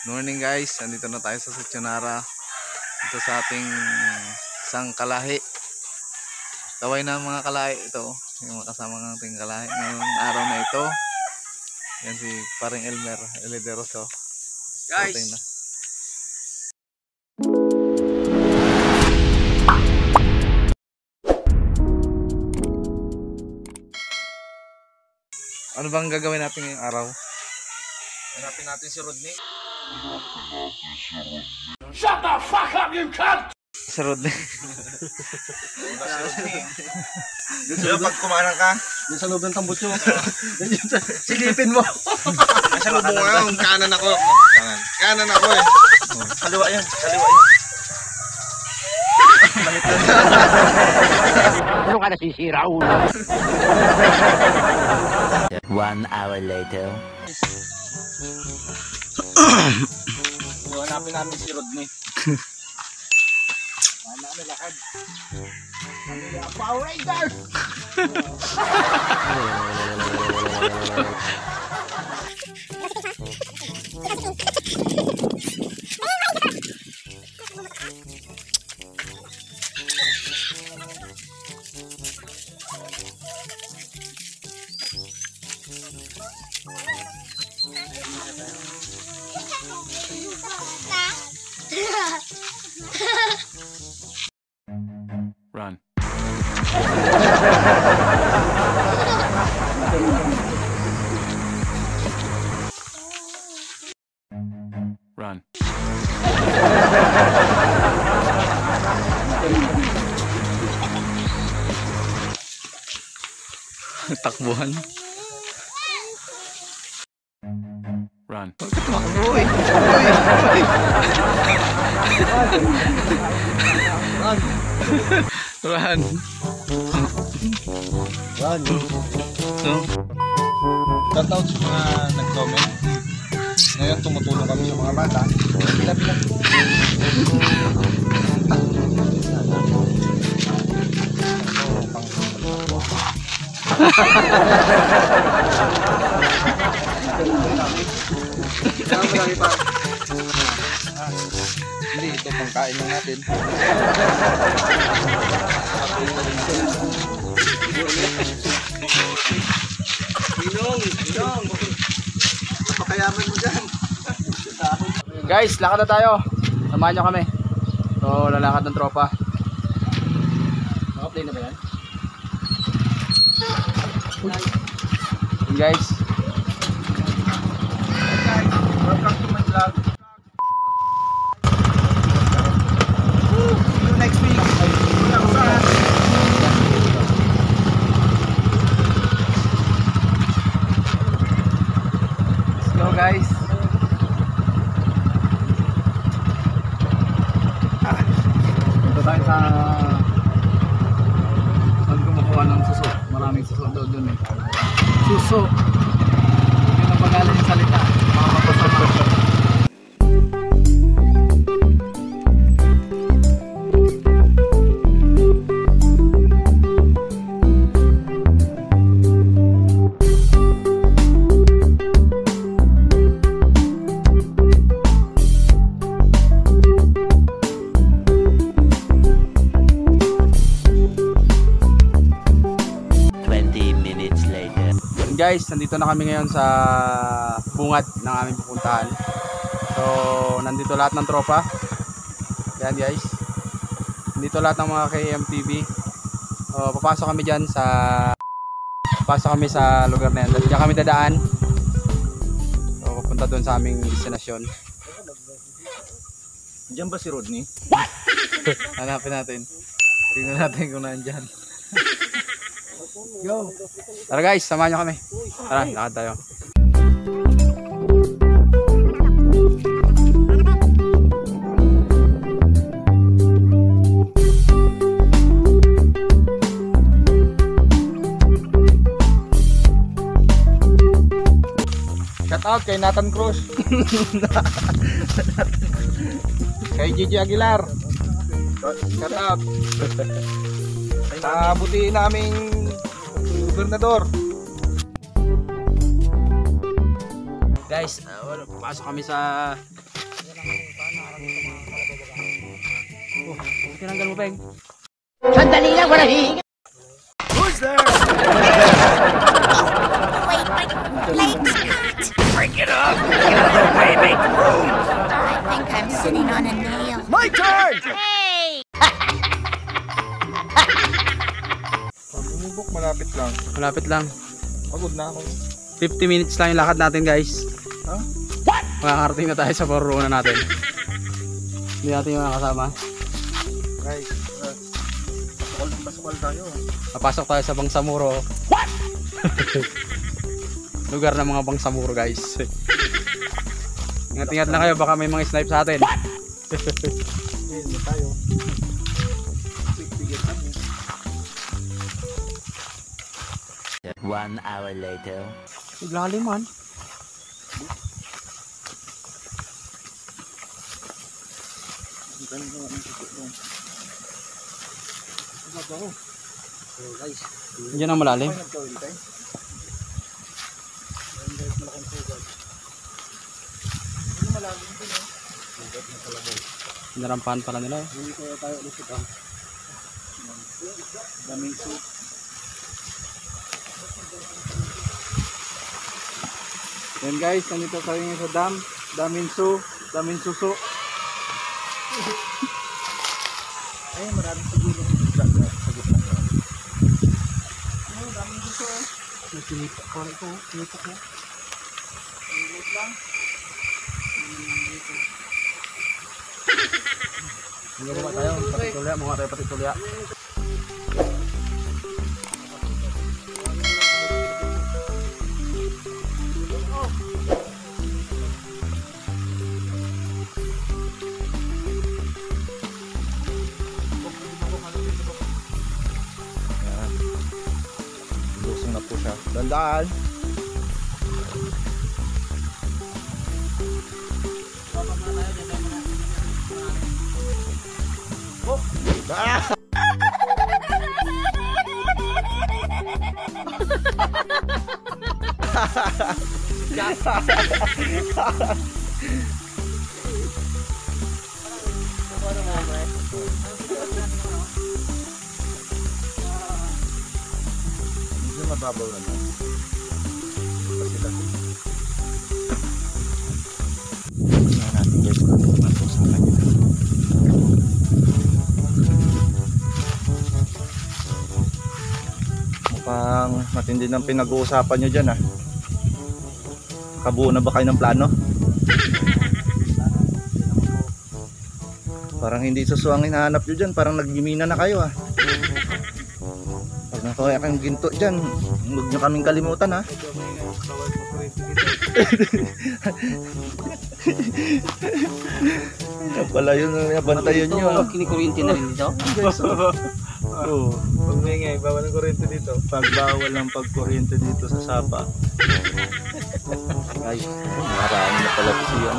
Morning guys, andito na tayo sa Sitionara. Ito sa ating isang kalahi. Taway na mga kalahi ito. Yung mga kasama ng ating kalahi ngayong araw na ito. Yan si paring Elmer Elederoso. Guys, na. Ano bang gagawin natin ngayong araw? hanapin natin si Rodney. Shut the fuck up, you cunt! Si Rodney. Doon pag kumarang ka, Diyan sa loob ng tambutso. Silipin mo. nasa loob mo ngayon, kanan ako. Kanan ako eh. Kaliwa yan, kaliwa yan. Ano ka nasisira, ulo? 1 hour later. Hanapin namin si Rodney. Power Rangers! Run. Run. Takbuhan. Run. Uy! Run! Run. So, Shoutout sa mga nag-comment. Ngayon tumutulong kami sa mga bata. Bila-bila. Marami pa. Hindi, ito pangkain lang natin. Inong. Pakayaman mo dyan. guys, lakad na tayo. Samahan nyo kami. So, lalakad ng tropa. Naka-play na ba yan? Yun guys. Welcome to my vlog. See you next week. Let's go guys. Punta tayo sa saan kumukuha ng suso. Maraming suso daw dun eh. Suso. Yun ang pagalan yung salita. Mga kapasal. Guys, nandito na kami ngayon sa bungad ng aming pupuntahan. So, nandito lahat ng tropa. Yan guys. Nandito lahat ng mga KMTV. So, papasok kami dyan sa lugar na yan. Diyan kami dadaan. So, papunta doon sa aming destinasyon. Diyan ba si Rodney? Hanapin natin. Tingnan natin kung nandyan. Go! Tara guys, samahan nyo kami. Tara, lakad tayo. Shout out kay Nathan Cruz. Kay Gigi Aguilar. Shout out. Buti naming gobernador. Guys, pasok kami sa... Tinanggal mo, Peng. Sandali lang, wala hihinga. Who's there? Wait, bring it up. Get out of the way, make room. I think I'm sitting on a nail. My turn! Hey! Bumubok, malapit lang. Malapit lang. Pagod na ako. 50 minutes lang yung lakad natin, guys. Ha? What? Makakarating na tayo sa paruruan natin. Hindi natin yung makakasama. Guys, pasukal tayo. Papasok tayo sa Bangsamoro. What? Lugar ng mga Bangsamoro, guys. Ingat-ingat lang kayo, baka may mga snipe sa atin. What? Ngayon na tayo. Bigyan kami. 1 hour later. Iglalim man. Diyan ang malalim. Narampahan pala nila. Daming soup. Yan guys, nandito tayo ngayon sa dam. Daming suso. Ay, maraming siguro ng isda sa gitna. Oh, daming suso. Nakikita ko ito. Kita ko. Ilit lang. Hindi mo tayo. Patitulya. Mga tayo patitulya. Lusong na po siya. Dandaan. Medyo mababaw na lang. Sila. Tingnan natin guys kung ano naman po sa kanya. Mukhang matindi ng pinag-uusapan nyo dyan ah. Kabuo na ba kayo ng plano? Parang hindi susuang hinahanap nyo dyan. Parang nagmimina na kayo ah. Pag nakawaya kang ginto dyan, huwag nyo kaming kalimutan ha. Yan pala yun, nabantayan nyo. Kinikurinti na rin dito. Oo. Pag may ngay, bawal ang kuryente dito. Pag bawal ang pagkuryente dito sa Sapa. Guys, marami na pala kasi yan.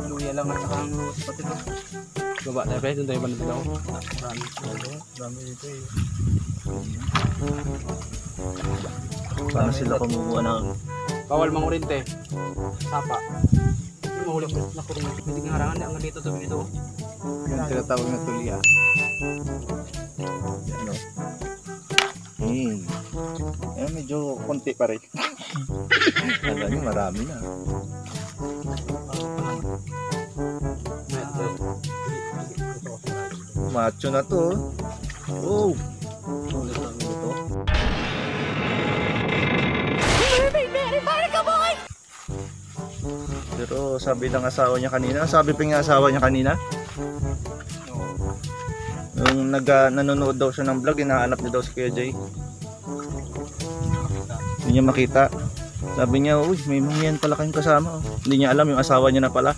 Luya lang at saka ang spot ito. Baba tayo pre, doon tayo ba nito? Marami dito eh. Paano sila kumukuha ng... Bawal mangurinte. Sapa. Yung mahuli ko na kurinti. Hindi nga harangan na ang dito sa dito. Yung tinatawag na tulya. Ano? Eh, medyo konti pa rin. Alam niyo, marami na. Macho na to. Oh. Pero sabi ng asawa niya kanina, sabi pa ng asawa niya kanina, yung nanonood daw siya ng vlog, hinahanap niya daw si Kuya Jay. Hindi niya makita. Sabi niya, uy, may mangyan pala kayong kasama. Oh. Hindi niya alam, yung asawa niya na pala.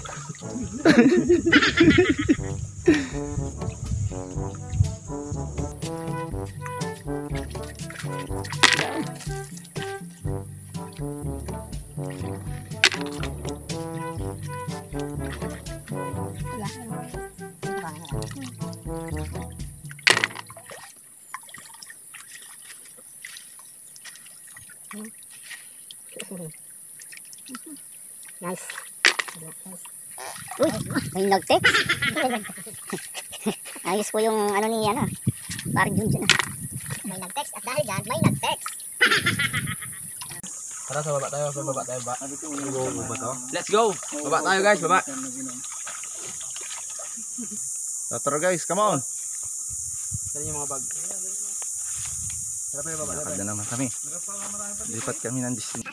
Nice. Uy, may nag-text. Ayos po yung ano ni Yana. Parang Junjun ah. May nag-text at dahil dyan, may nag-text. Tara, sa baba tayo. Let's go. Baba tayo guys, baba. Tara guys, come on. Dali yung mga bag. Tara pa yung baba. Lakad na naman kami. Lipat kami ng Disney.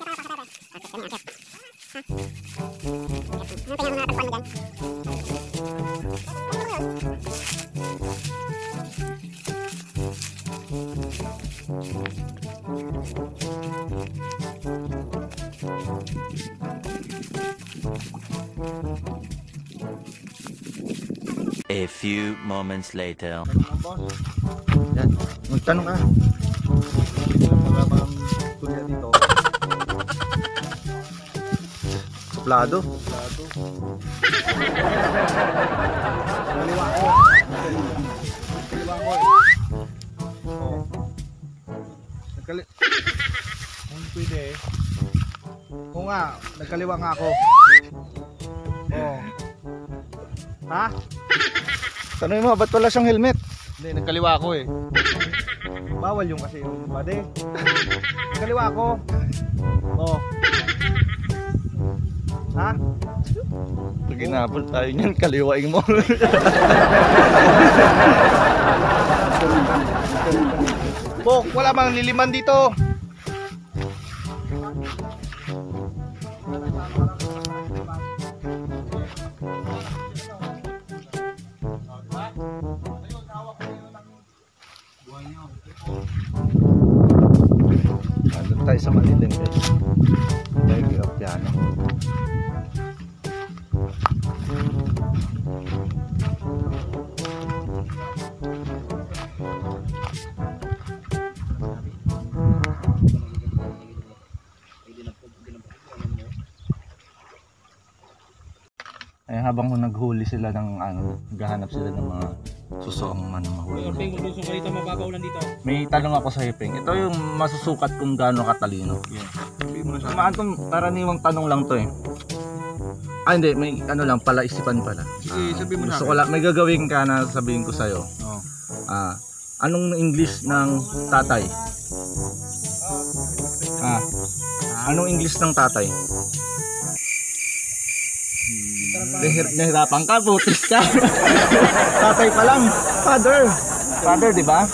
A few moments later. Yan, magtanong ka. Wala bang tulya dito? Suplado. Kaliwa ko. Oh. Kung pwede eh. Oo nga, nagkaliwa nga ako. Oo. Ha? Tanongin mo, ba't wala siyang helmet? Hindi, nagkaliwa ako eh. Bawal yung kasi yung bade. Nagkaliwa ako. Oo. Ha? Pag inabol tayo niyan, kaliwain mo. Bok, wala bang liliman dito? Nandun tayo sa Maliling guys. Lagi of piano. Eh habang naghuli sila ng ano, naghahanap sila ng mga susoong manumahuli. Ping, kung gusto ka dito, mababaw lang dito. May tanong ako sa Iping. Ito yung masusukat kung gaano katalino. Sabihin mo na sa Tumaan tong karaniwang tanong lang to eh. Ah hindi, may ano lang pala isipan pala. Sige, sabihin mo na. Gusto ko lang, may gagawin ka na sabihin ko sa'yo. Oo. Anong English ng tatay? Anong English ng tatay? Nahirapan ka, putis ka. Tatay pa lang. Father. Father, di ba?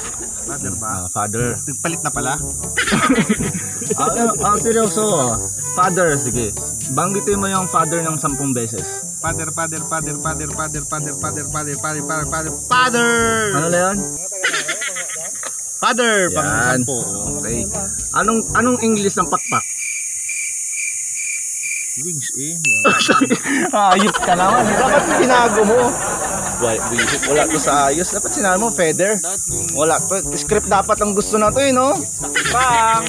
Father ba? Father. Nagpalit na pala? Seryoso. Father, sige. Banggitin mo yung father ng 10 beses. Father, father, father, father, father, father, father, father, father, father, father, father! Ano na yun? Father! Yan. Pang-sampo. Okay. Anong English ng pakpak? Wings eh. Ayos ka naman. Dapat sinago mo. Wala to sa ayos. Dapat sinabi mo, feather. Wala to. Script dapat ang gusto na to eh, no? Pang!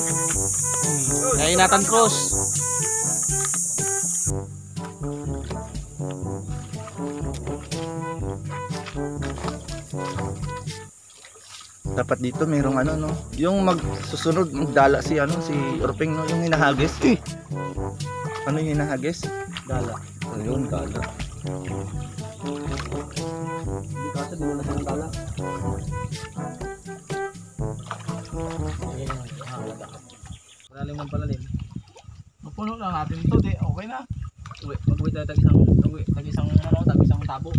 Kay Nathan Cruz. Dapat dito mayroong ano, no? Yung magsusunod, magdala si Urping, no? Yung hinahagis. Ano yung hinahagis? Dala. Ayun, dala. Hindi kasi di wala silang dala. Palalim ng palalim. Mapuno lang natin ito, di okay na. Mag-uwi tayo tag-isang tabo.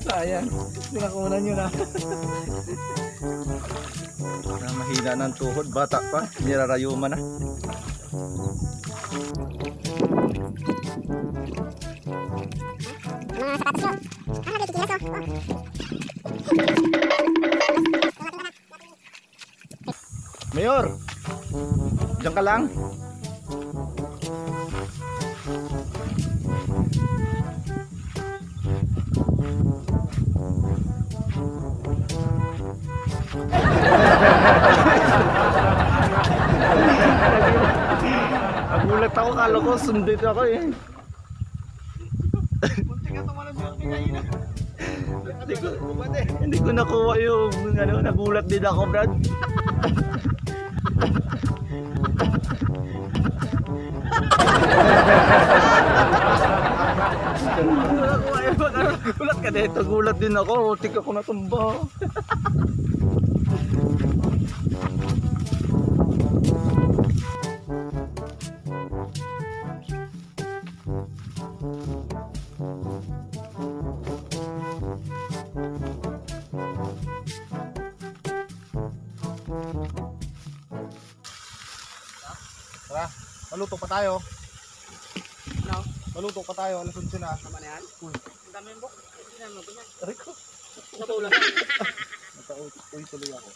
Sayang. Pinakunan nyo na. Na mahina ng tuhod. Bata pa. Nirarayuman na. Mga sapatos nyo. Ah, nagkikilas oh. Mayor! Diyan ka lang. Nagulat ako, kala ko sundit ako eh. Hindi ko nakuha yung ano, nagulat din ako, Brad. Gulat ka dito, gulat din ako. Tik ako natumba. Tara, maluto pa tayo. Ano? Maluto pa tayo, alas 11 na. Tama na yan? Ang dami yung bok. Hindi naman ito yan. Aray ko. Natulan. Natautoy tuloy ako.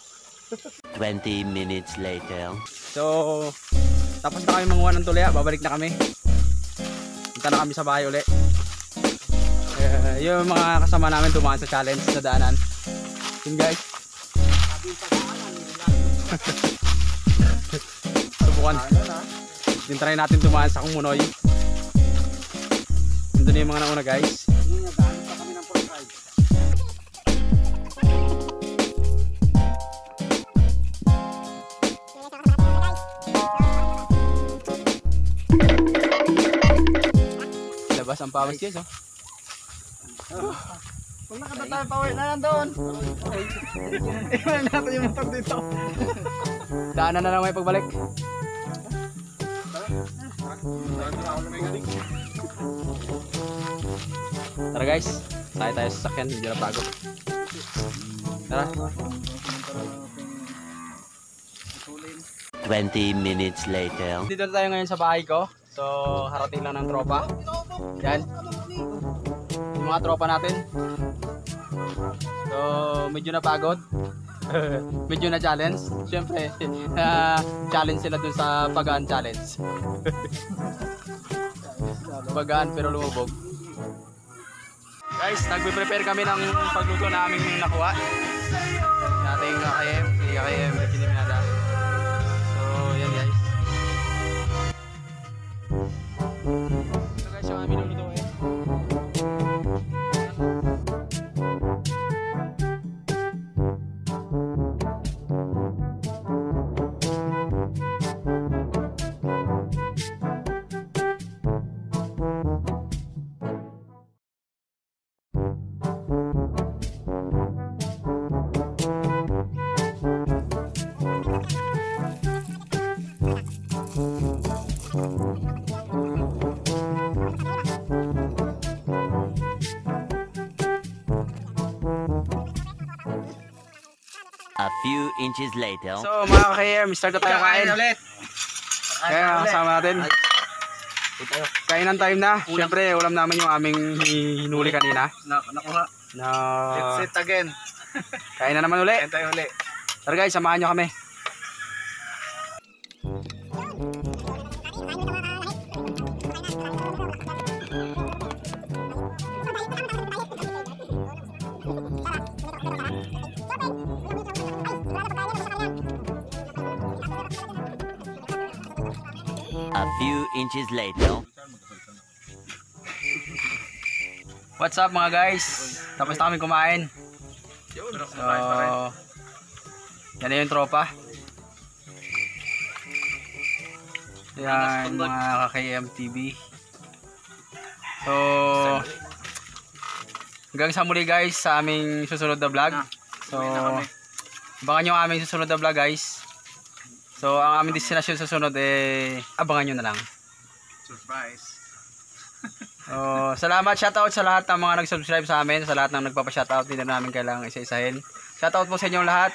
20 minutes later. So, tapos na kami manguha ng tulya. Babalik na kami. Punta na kami sa bahay uli. Yung mga kasama namin dumaan sa challenge sa daanan. Yun guys. Subukan. Yung try natin dumaan sa Kumunoy. Nandun na yung mga nauna guys. Labas ang pawis guys oh. Kung nakata tayo power na nandun. Iwan natin yung motor dito. Daanan na lang may pagbalik. Tara guys, tayo sa sakyan, hindi na bago. Tara. 20 minutes later. Dito na tayo ngayon sa bahay ko. So, harating lang ng tropa. Yan. Yung mga tropa natin. So, medyo napagod. Medyo na challenge. Siyempre, challenge sila dun sa Pagaan challenge. Pagaan pero lumubog. Guys, nagpe-prepare kami ng pagluto na aming nakuha. Nating KKM, KKM, Piniminada. So, yan guys. So guys, yung aming luluto eh. A few inches later. So mga ka-KM, start na tayo kain. Kaya kasama natin. Kainan time na. Siyempre, ulam namin yung aming hinuli kanina. Nakuha. Na It's it again. kain na naman uli. Kain tayo uli. Tara guys, samahan nyo kami. A few inches later. What's up mga guys? Tapos na kami kumain. So, yan na yung tropa. Yan mga ka-KM TV. So, hanggang sa muli guys sa aming susunod na vlog. So, abangan nyo ang aming susunod na vlog guys. So, ang aming destination susunod eh, abangan nyo na lang. Surprise. Salamat, shoutout sa lahat ng mga nag-subscribe sa amin, sa lahat ng nagpapa-shoutout, hindi na namin kailangang isa-isahin. Shoutout po sa inyong lahat.